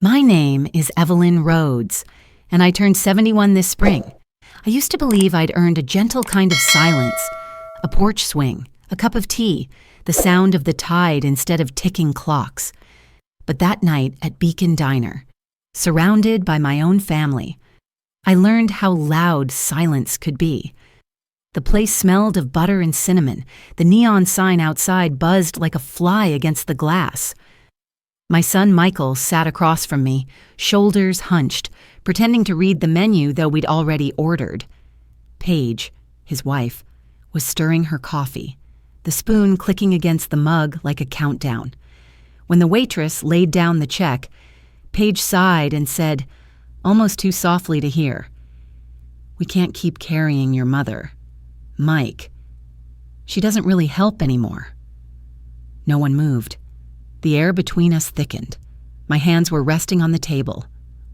My name is Evelyn Rhodes, and I turned 71 this spring. I used to believe I'd earned a gentle kind of silence, a porch swing, a cup of tea, the sound of the tide instead of ticking clocks. But that night at Beacon Diner, surrounded by my own family, I learned how loud silence could be. The place smelled of butter and cinnamon. The neon sign outside buzzed like a fly against the glass. My son Michael sat across from me, shoulders hunched, pretending to read the menu though we'd already ordered. Paige, his wife, was stirring her coffee, the spoon clicking against the mug like a countdown. When the waitress laid down the check, Paige sighed and said, almost too softly to hear, "We can't keep carrying your mother. Mike. She doesn't really help anymore." No one moved. The air between us thickened. My hands were resting on the table,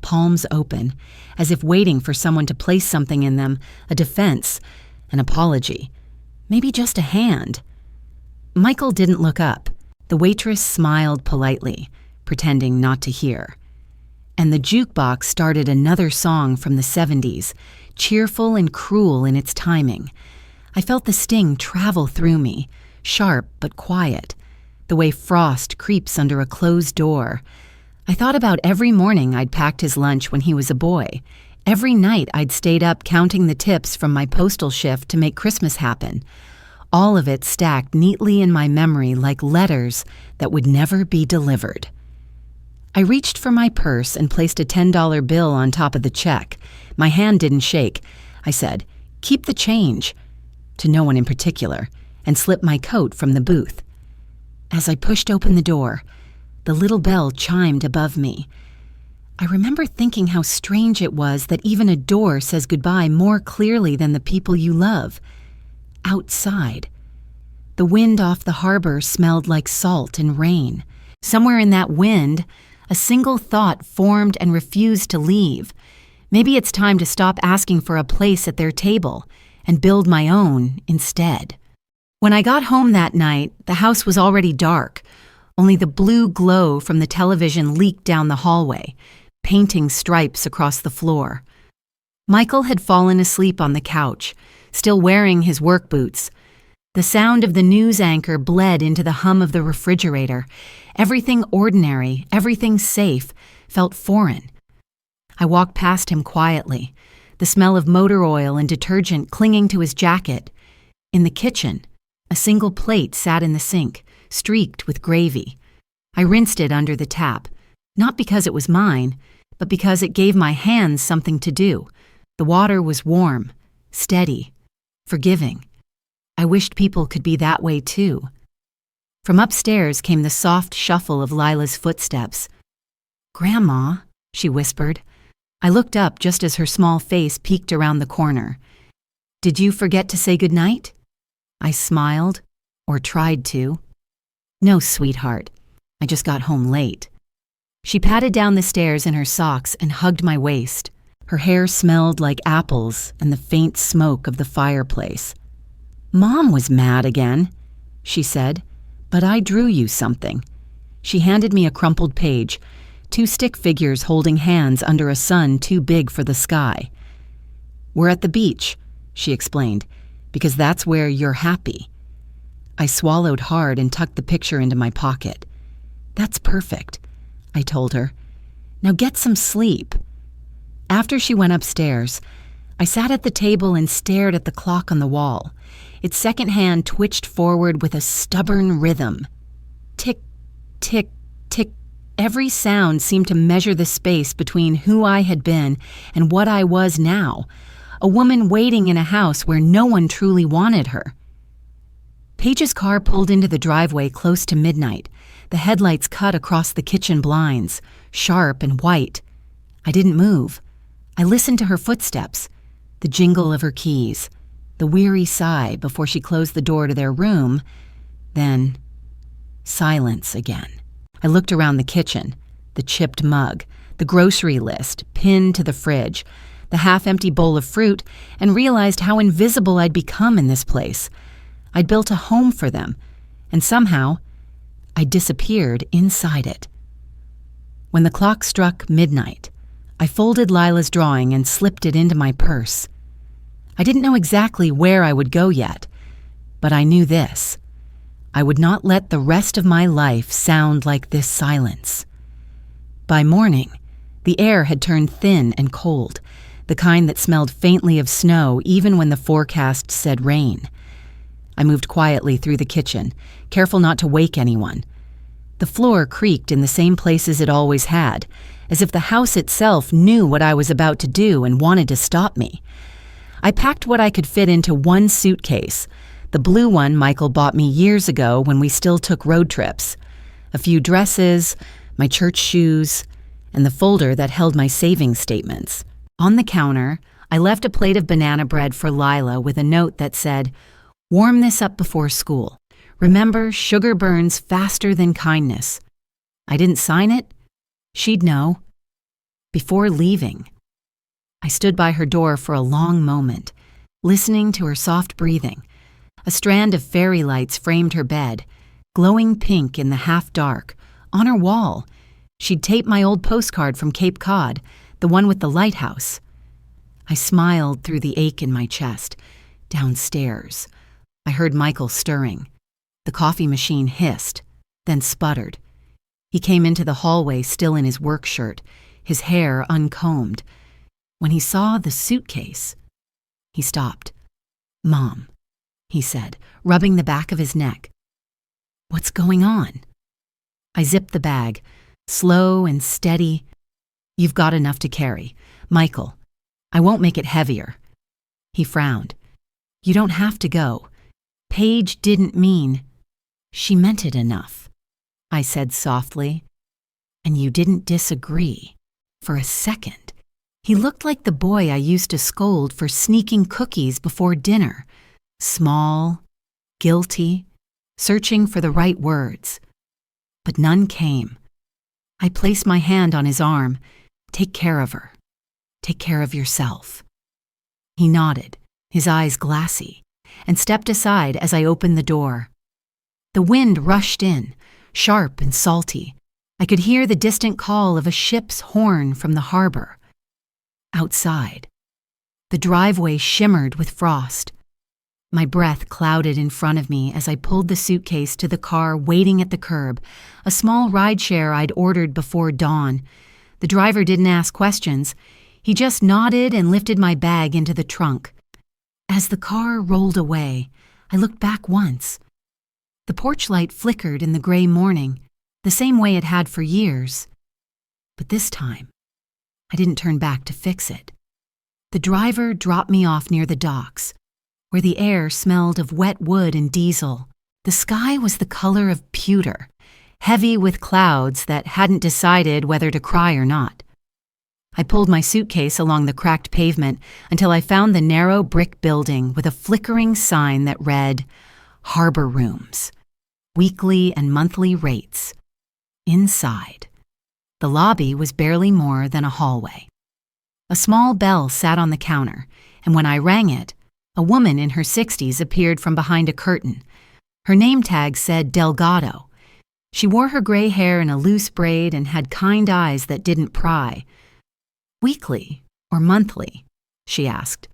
palms open, as if waiting for someone to place something in them, a defense, an apology, maybe just a hand. Michael didn't look up. The waitress smiled politely, pretending not to hear. And the jukebox started another song from the 70s, cheerful and cruel in its timing. I felt the sting travel through me, sharp but quiet, the way frost creeps under a closed door. I thought about every morning I'd packed his lunch when he was a boy, every night I'd stayed up counting the tips from my postal shift to make Christmas happen. All of it stacked neatly in my memory like letters that would never be delivered. I reached for my purse and placed a $10 bill on top of the check. My hand didn't shake. I said, "Keep the change," to no one in particular, and slipped my coat from the booth. As I pushed open the door, the little bell chimed above me. I remember thinking how strange it was that even a door says goodbye more clearly than the people you love. Outside, the wind off the harbor smelled like salt and rain. Somewhere in that wind, a single thought formed and refused to leave. Maybe it's time to stop asking for a place at their table and build my own instead. When I got home that night, the house was already dark. Only the blue glow from the television leaked down the hallway, painting stripes across the floor. Michael had fallen asleep on the couch, still wearing his work boots. The sound of the news anchor bled into the hum of the refrigerator. Everything ordinary, everything safe, felt foreign. I walked past him quietly, the smell of motor oil and detergent clinging to his jacket. In the kitchen, a single plate sat in the sink, streaked with gravy. I rinsed it under the tap, not because it was mine, but because it gave my hands something to do. The water was warm, steady, forgiving. I wished people could be that way too. From upstairs came the soft shuffle of Lila's footsteps. "Grandma," she whispered. I looked up just as her small face peeked around the corner. "Did you forget to say goodnight?" I smiled, or tried to. "No, sweetheart. I just got home late." She patted down the stairs in her socks and hugged my waist. Her hair smelled like apples and the faint smoke of the fireplace. "Mom was mad again," she said, "but I drew you something." She handed me a crumpled page, 2 stick figures holding hands under a sun too big for the sky. "We're at the beach," she explained, "because that's where you're happy." I swallowed hard and tucked the picture into my pocket. "That's perfect," I told her. "Now get some sleep." After she went upstairs, I sat at the table and stared at the clock on the wall. Its second hand twitched forward with a stubborn rhythm. Tick, tick, tick. Every sound seemed to measure the space between who I had been and what I was now, a woman waiting in a house where no one truly wanted her. Paige's car pulled into the driveway close to midnight. The headlights cut across the kitchen blinds, sharp and white. I didn't move. I listened to her footsteps, the jingle of her keys, the weary sigh before she closed the door to their room. Then, silence again. I looked around the kitchen, the chipped mug, the grocery list pinned to the fridge, the half-empty bowl of fruit, and realized how invisible I'd become in this place. I'd built a home for them, and somehow, I disappeared inside it. When the clock struck midnight, I folded Lila's drawing and slipped it into my purse. I didn't know exactly where I would go yet, but I knew this. I would not let the rest of my life sound like this silence. By morning, the air had turned thin and cold, the kind that smelled faintly of snow even when the forecast said rain. I moved quietly through the kitchen, careful not to wake anyone. The floor creaked in the same places it always had, as if the house itself knew what I was about to do and wanted to stop me. I packed what I could fit into one suitcase, the blue one Michael bought me years ago when we still took road trips, a few dresses, my church shoes, and the folder that held my savings statements. On the counter, I left a plate of banana bread for Lila with a note that said, "Warm this up before school. Remember, sugar burns faster than kindness." I didn't sign it. She'd know. Before leaving, I stood by her door for a long moment, listening to her soft breathing. A strand of fairy lights framed her bed, glowing pink in the half-dark. On her wall, she'd taped my old postcard from Cape Cod, the one with the lighthouse. I smiled through the ache in my chest. Downstairs, I heard Michael stirring. The coffee machine hissed, then sputtered. He came into the hallway still in his work shirt, his hair uncombed. When he saw the suitcase, he stopped. "Mom," he said, rubbing the back of his neck. "What's going on?" I zipped the bag, slow and steady. "You've got enough to carry. Michael, I won't make it heavier." He frowned. "You don't have to go. Paige didn't mean—" "She meant it enough," I said softly. "And you didn't disagree for a second." He looked like the boy I used to scold for sneaking cookies before dinner. Small, guilty, searching for the right words. But none came. I placed my hand on his arm. "Take care of her. Take care of yourself." He nodded, his eyes glassy, and stepped aside as I opened the door. The wind rushed in, sharp and salty. I could hear the distant call of a ship's horn from the harbor. Outside, the driveway shimmered with frost. My breath clouded in front of me as I pulled the suitcase to the car waiting at the curb, a small rideshare I'd ordered before dawn. The driver didn't ask questions. He just nodded and lifted my bag into the trunk. As the car rolled away, I looked back once. The porch light flickered in the gray morning, the same way it had for years. But this time, I didn't turn back to fix it. The driver dropped me off near the docks, where the air smelled of wet wood and diesel. The sky was the color of pewter, heavy with clouds that hadn't decided whether to cry or not. I pulled my suitcase along the cracked pavement until I found the narrow brick building with a flickering sign that read, "Harbor Rooms, weekly and monthly rates." Inside, the lobby was barely more than a hallway. A small bell sat on the counter, and when I rang it, a woman in her 60s appeared from behind a curtain. Her name tag said Delgado. She wore her gray hair in a loose braid and had kind eyes that didn't pry. "Weekly or monthly?" she asked.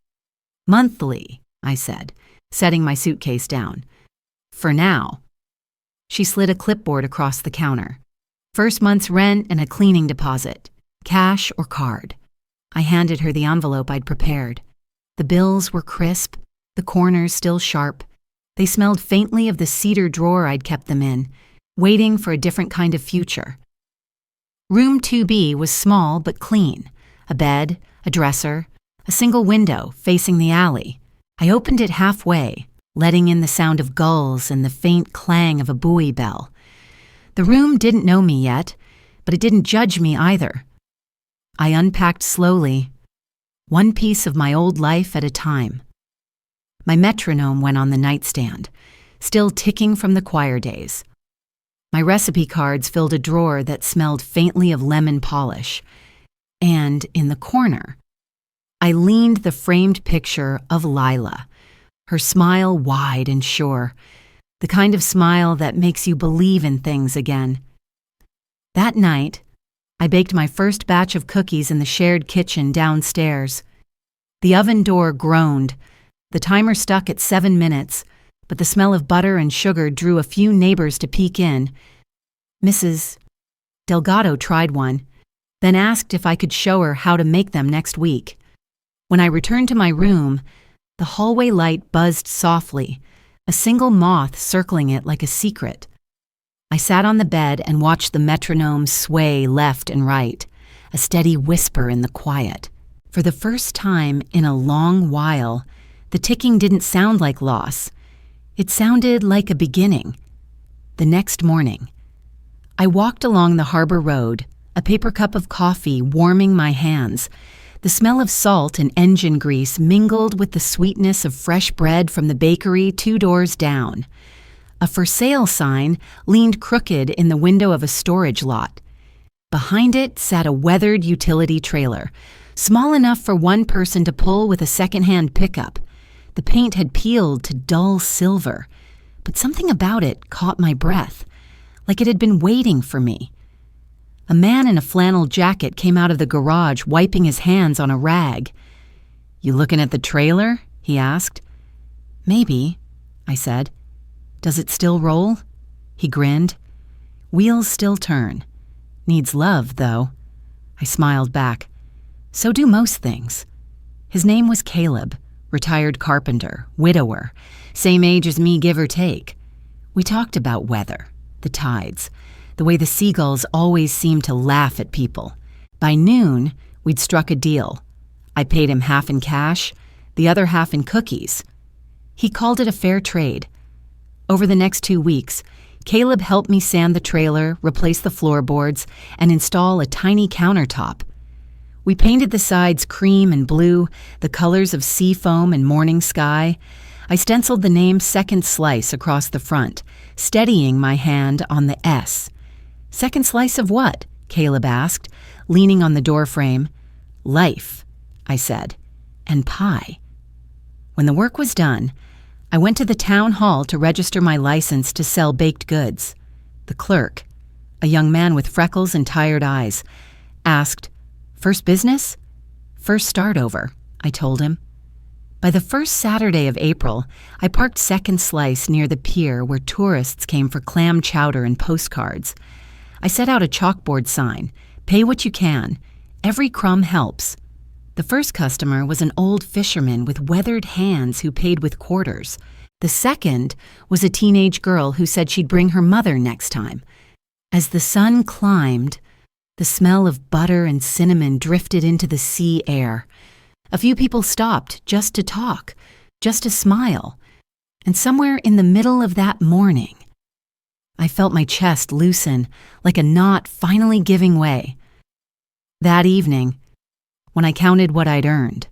"Monthly," I said, setting my suitcase down. "For now." She slid a clipboard across the counter. "First month's rent and a cleaning deposit. Cash or card." I handed her the envelope I'd prepared. The bills were crisp, the corners still sharp. They smelled faintly of the cedar drawer I'd kept them in, waiting for a different kind of future. Room 2B was small but clean. A bed, a dresser, a single window facing the alley. I opened it halfway, letting in the sound of gulls and the faint clang of a buoy bell. The room didn't know me yet, but it didn't judge me either. I unpacked slowly, one piece of my old life at a time. My metronome went on the nightstand, still ticking from the choir days. My recipe cards filled a drawer that smelled faintly of lemon polish. And in the corner, I leaned the framed picture of Lila, her smile wide and sure, the kind of smile that makes you believe in things again. That night, I baked my first batch of cookies in the shared kitchen downstairs. The oven door groaned. The timer stuck at 7 minutes, but the smell of butter and sugar drew a few neighbors to peek in. Mrs. Delgado tried one, then asked if I could show her how to make them next week. When I returned to my room, the hallway light buzzed softly, a single moth circling it like a secret. I sat on the bed and watched the metronome sway left and right, a steady whisper in the quiet. For the first time in a long while, the ticking didn't sound like loss. It sounded like a beginning. The next morning, I walked along the harbor road, a paper cup of coffee warming my hands. The smell of salt and engine grease mingled with the sweetness of fresh bread from the bakery 2 doors down. A for sale sign leaned crooked in the window of a storage lot. Behind it sat a weathered utility trailer, small enough for one person to pull with a second-hand pickup. The paint had peeled to dull silver, but something about it caught my breath, like it had been waiting for me. A man in a flannel jacket came out of the garage, wiping his hands on a rag. "You looking at the trailer?" he asked. "Maybe," I said. "Does it still roll?" He grinned. "Wheels still turn. Needs love, though." I smiled back. So do most things. His name was Caleb, retired carpenter, widower, same age as me, give or take. We talked about weather, the tides, the way the seagulls always seemed to laugh at people. By noon, we'd struck a deal. I paid him half in cash, the other half in cookies. He called it a fair trade. Over the next 2 weeks, Caleb helped me sand the trailer, replace the floorboards, and install a tiny countertop. We painted the sides cream and blue, the colors of sea foam and morning sky. I stenciled the name Second Slice across the front, steadying my hand on the S. "Second slice of what?" Caleb asked, leaning on the doorframe. "Life," I said, "and pie." When the work was done, I went to the town hall to register my license to sell baked goods. The clerk, a young man with freckles and tired eyes, asked, "First business?" "First start over," I told him. By the first Saturday of April, I parked Second Slice near the pier where tourists came for clam chowder and postcards. I set out a chalkboard sign, "Pay what you can. Every crumb helps." The first customer was an old fisherman with weathered hands who paid with quarters. The second was a teenage girl who said she'd bring her mother next time. As the sun climbed, the smell of butter and cinnamon drifted into the sea air. A few people stopped just to talk, just to smile. And somewhere in the middle of that morning, I felt my chest loosen, like a knot finally giving way. That evening, when I counted what I'd earned,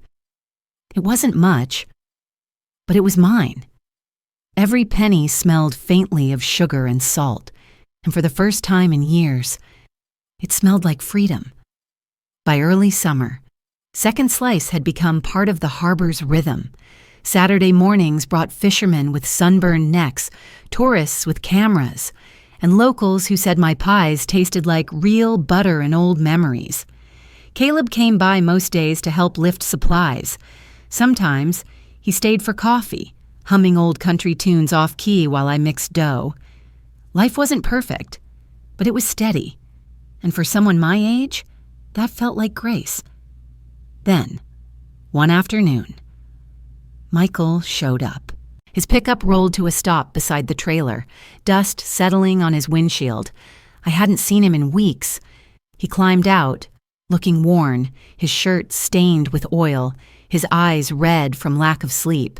it wasn't much, but it was mine. Every penny smelled faintly of sugar and salt, and for the first time in years, it smelled like freedom. By early summer, Second Slice had become part of the harbor's rhythm. Saturday mornings brought fishermen with sunburned necks, tourists with cameras, and locals who said my pies tasted like real butter and old memories. Caleb came by most days to help lift supplies. Sometimes he stayed for coffee, humming old country tunes off-key while I mixed dough. Life wasn't perfect, but it was steady. And for someone my age, that felt like grace. Then, one afternoon, Michael showed up. His pickup rolled to a stop beside the trailer, dust settling on his windshield. I hadn't seen him in weeks. He climbed out, looking worn, his shirt stained with oil, his eyes red from lack of sleep.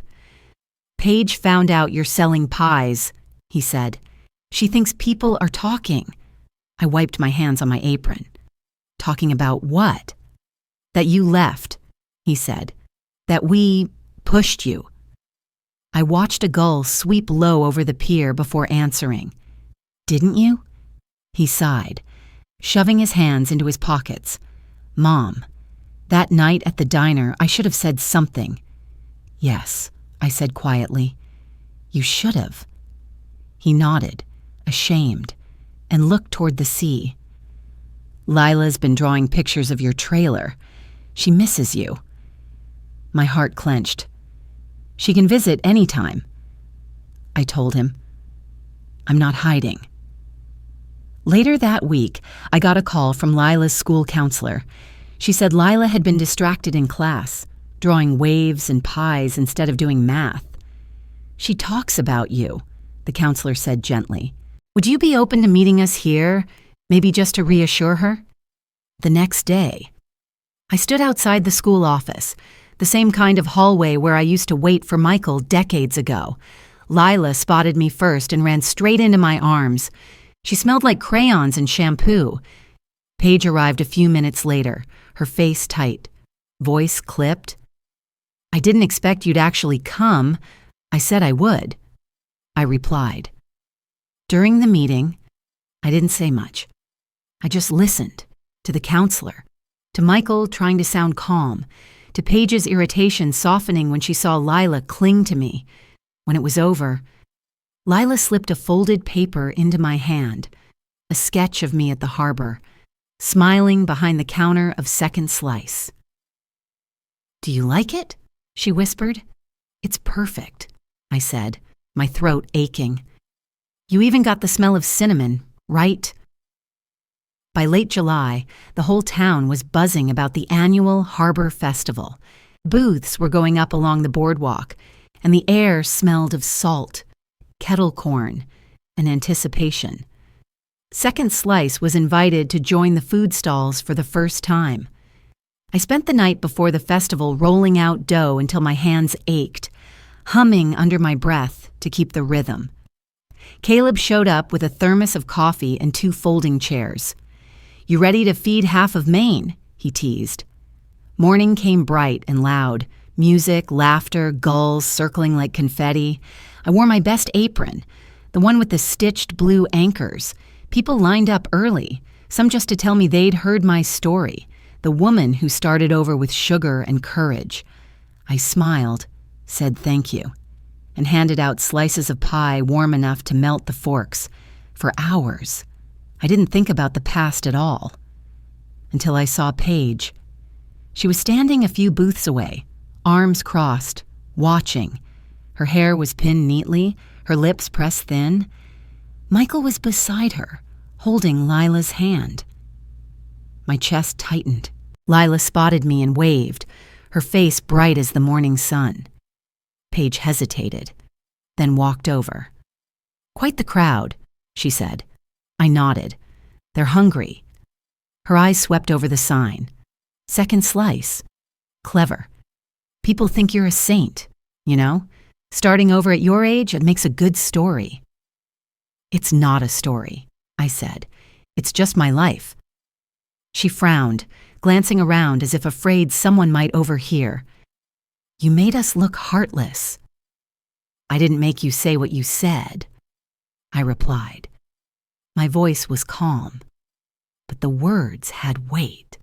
"Paige found out you're selling pies," he said. "She thinks people are talking." I wiped my hands on my apron. "Talking about what?" "That you left," he said. "That we pushed you." I watched a gull sweep low over the pier before answering. "Didn't you?" He sighed, shoving his hands into his pockets. "Mom, that night at the diner, I should have said something." "Yes," I said quietly. "You should have." He nodded, ashamed, and looked toward the sea. Lila's been drawing pictures of your trailer. She misses you." My heart clenched. "She can visit anytime." I told him. "I'm not hiding." Later that week, I got a call from Lila's school counselor. She said Lila had been distracted in class, drawing waves and pies instead of doing math. "She talks about you," the counselor said gently. "Would you be open to meeting us here, maybe just to reassure her?" The next day, I stood outside the school office, the same kind of hallway where I used to wait for Michael decades ago. Lila spotted me first and ran straight into my arms. She smelled like crayons and shampoo. Paige arrived a few minutes later, her face tight, voice clipped. "I didn't expect you'd actually come. I said I would," I replied. During the meeting, I didn't say much. I just listened to the counselor, to Michael trying to sound calm, to Paige's irritation softening when she saw Lila cling to me. When it was over, Lila slipped a folded paper into my hand, a sketch of me at the harbor, smiling behind the counter of Second Slice. "Do you like it?" she whispered. "It's perfect," I said, my throat aching. "You even got the smell of cinnamon, right?" By late July, the whole town was buzzing about the annual Harbor Festival. Booths were going up along the boardwalk, and the air smelled of salt, kettle corn, and anticipation. Second Slice was invited to join the food stalls for the first time. I spent the night before the festival rolling out dough until my hands ached, humming under my breath to keep the rhythm. Caleb showed up with a thermos of coffee and 2 folding chairs. "You ready to feed half of Maine?" he teased. Morning came bright and loud, music, laughter, gulls circling like confetti. I wore my best apron, the one with the stitched blue anchors. People lined up early, some just to tell me they'd heard my story, the woman who started over with sugar and courage. I smiled, said thank you, and handed out slices of pie warm enough to melt the forks. For hours, I didn't think about the past at all. Until I saw Paige. She was standing a few booths away, arms crossed, watching. Her hair was pinned neatly, her lips pressed thin. Michael was beside her, holding Lila's hand. My chest tightened. Lila spotted me and waved, her face bright as the morning sun. Paige hesitated, then walked over. "Quite the crowd," she said. I nodded. "They're hungry." Her eyes swept over the sign. "Second Slice. Clever. People think you're a saint, you know? Starting over at your age, it makes a good story." "It's not a story," I said. "It's just my life." She frowned, glancing around as if afraid someone might overhear. "You made us look heartless." "I didn't make you say what you said," I replied. My voice was calm, but the words had weight.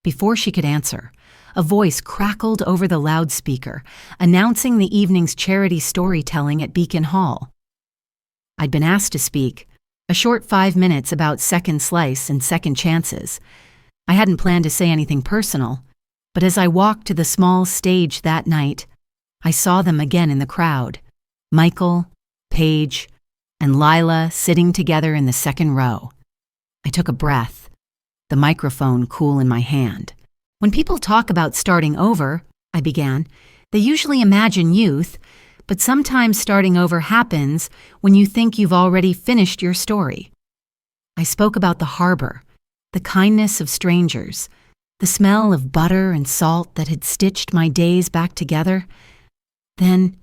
Before she could answer, a voice crackled over the loudspeaker, announcing the evening's charity storytelling at Beacon Hall. I'd been asked to speak, a short 5 minutes about Second Slice and second chances. I hadn't planned to say anything personal, but as I walked to the small stage that night, I saw them again in the crowd. Michael, Paige, and Lila sitting together in the second row. I took a breath, the microphone cool in my hand. "When people talk about starting over," I began, "they usually imagine youth, but sometimes starting over happens when you think you've already finished your story." I spoke about the harbor, the kindness of strangers, the smell of butter and salt that had stitched my days back together. Then,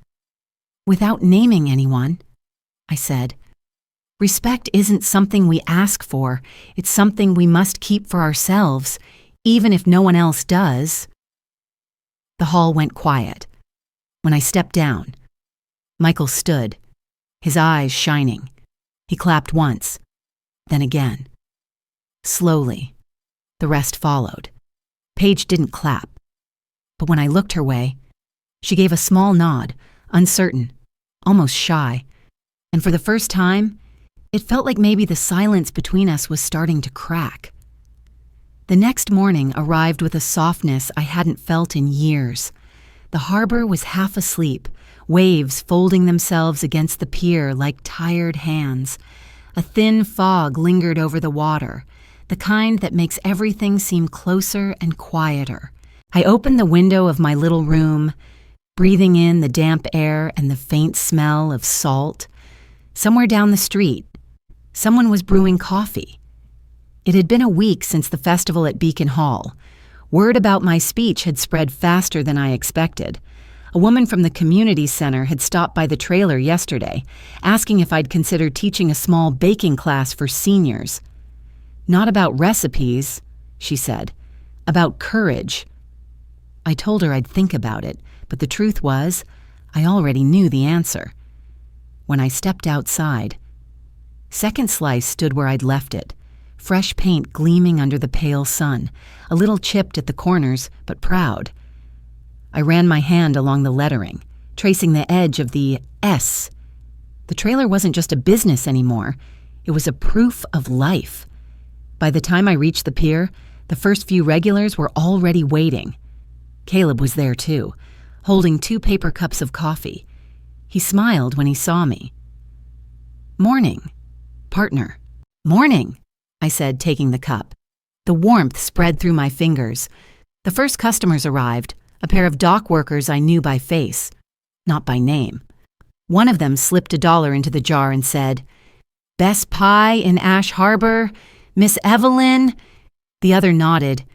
without naming anyone, I said, "Respect isn't something we ask for, it's something we must keep for ourselves, even if no one else does." The hall went quiet. When I stepped down, Michael stood, his eyes shining. He clapped once, then again. Slowly, the rest followed. Paige didn't clap, but when I looked her way, she gave a small nod, uncertain, almost shy, and for the first time, it felt like maybe the silence between us was starting to crack. The next morning arrived with a softness I hadn't felt in years. The harbor was half asleep, waves folding themselves against the pier like tired hands. A thin fog lingered over the water, the kind that makes everything seem closer and quieter. I opened the window of my little room, breathing in the damp air and the faint smell of salt. Somewhere down the street, someone was brewing coffee. It had been a week since the festival at Beacon Hall. Word about my speech had spread faster than I expected. A woman from the community center had stopped by the trailer yesterday, asking if I'd consider teaching a small baking class for seniors. Not about recipes, she said. About courage. I told her I'd think about it, but the truth was, I already knew the answer. When I stepped outside, Second Slice stood where I'd left it, fresh paint gleaming under the pale sun, a little chipped at the corners, but proud. I ran my hand along the lettering, tracing the edge of the S. The trailer wasn't just a business anymore. It was a proof of life. By the time I reached the pier, the first few regulars were already waiting. Caleb was there too, holding 2 paper cups of coffee. He smiled when he saw me. "Morning, partner." "Morning," I said, taking the cup. The warmth spread through my fingers. The first customers arrived, a pair of dock workers I knew by face, not by name. One of them slipped $1 into the jar and said, "Best pie in Ash Harbor, Miss Evelyn." The other nodded.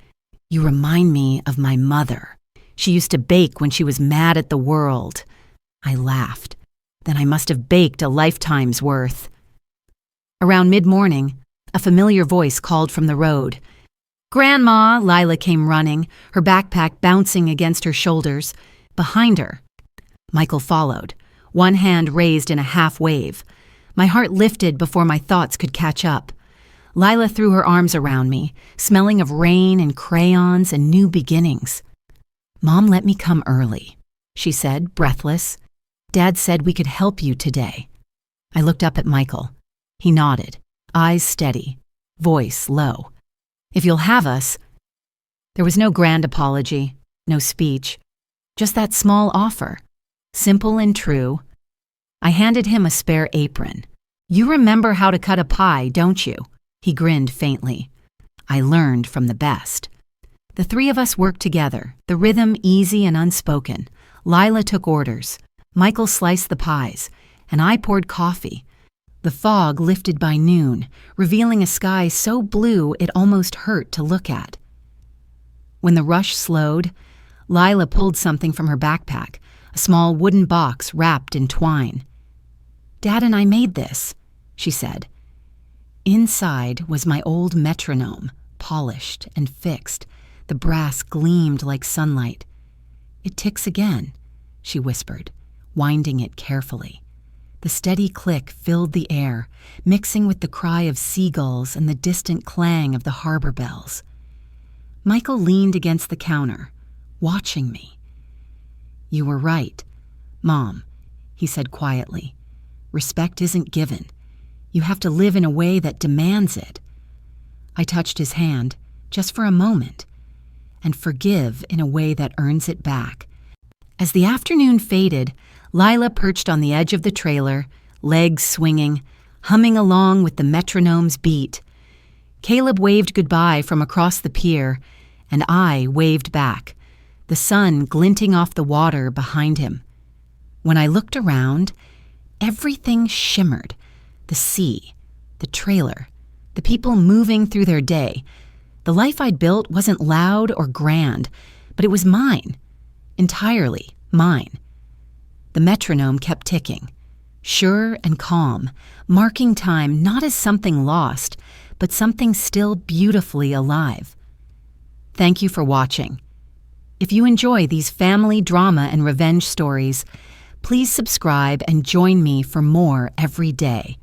"You remind me of my mother. She used to bake when she was mad at the world." I laughed. Then I must have baked a lifetime's worth. Around mid-morning, a familiar voice called from the road. "Grandma!" Lila came running, her backpack bouncing against her shoulders. Behind her, Michael followed, one hand raised in a half-wave. My heart lifted before my thoughts could catch up. Lila threw her arms around me, smelling of rain and crayons and new beginnings. "Mom let me come early," she said, breathless. "Dad said we could help you today." I looked up at Michael. He nodded, eyes steady, voice low. "If you'll have us." There was no grand apology, no speech, just that small offer, simple and true. I handed him a spare apron. "You remember how to cut a pie, don't you?" He grinned faintly. I learned from the best. The 3 of us worked together, the rhythm easy and unspoken. Lila took orders. Michael sliced the pies, and I poured coffee. The fog lifted by noon, revealing a sky so blue it almost hurt to look at. When the rush slowed, Lila pulled something from her backpack, a small wooden box wrapped in twine. "Dad and I made this," she said. Inside was my old metronome, polished and fixed. The brass gleamed like sunlight. "It ticks again," she whispered, winding it carefully. The steady click filled the air, mixing with the cry of seagulls and the distant clang of the harbor bells. Michael leaned against the counter, watching me. "You were right, Mom," he said quietly. "Respect isn't given. You have to live in a way that demands it." I touched his hand, just for a moment, and forgive in a way that earns it back. As the afternoon faded, Lila perched on the edge of the trailer, legs swinging, humming along with the metronome's beat. Caleb waved goodbye from across the pier, and I waved back, the sun glinting off the water behind him. When I looked around, everything shimmered. The sea, the trailer, the people moving through their day. The life I'd built wasn't loud or grand, but it was mine, entirely mine. The metronome kept ticking, sure and calm, marking time not as something lost, but something still beautifully alive. Thank you for watching. If you enjoy these family drama and revenge stories, please subscribe and join me for more every day.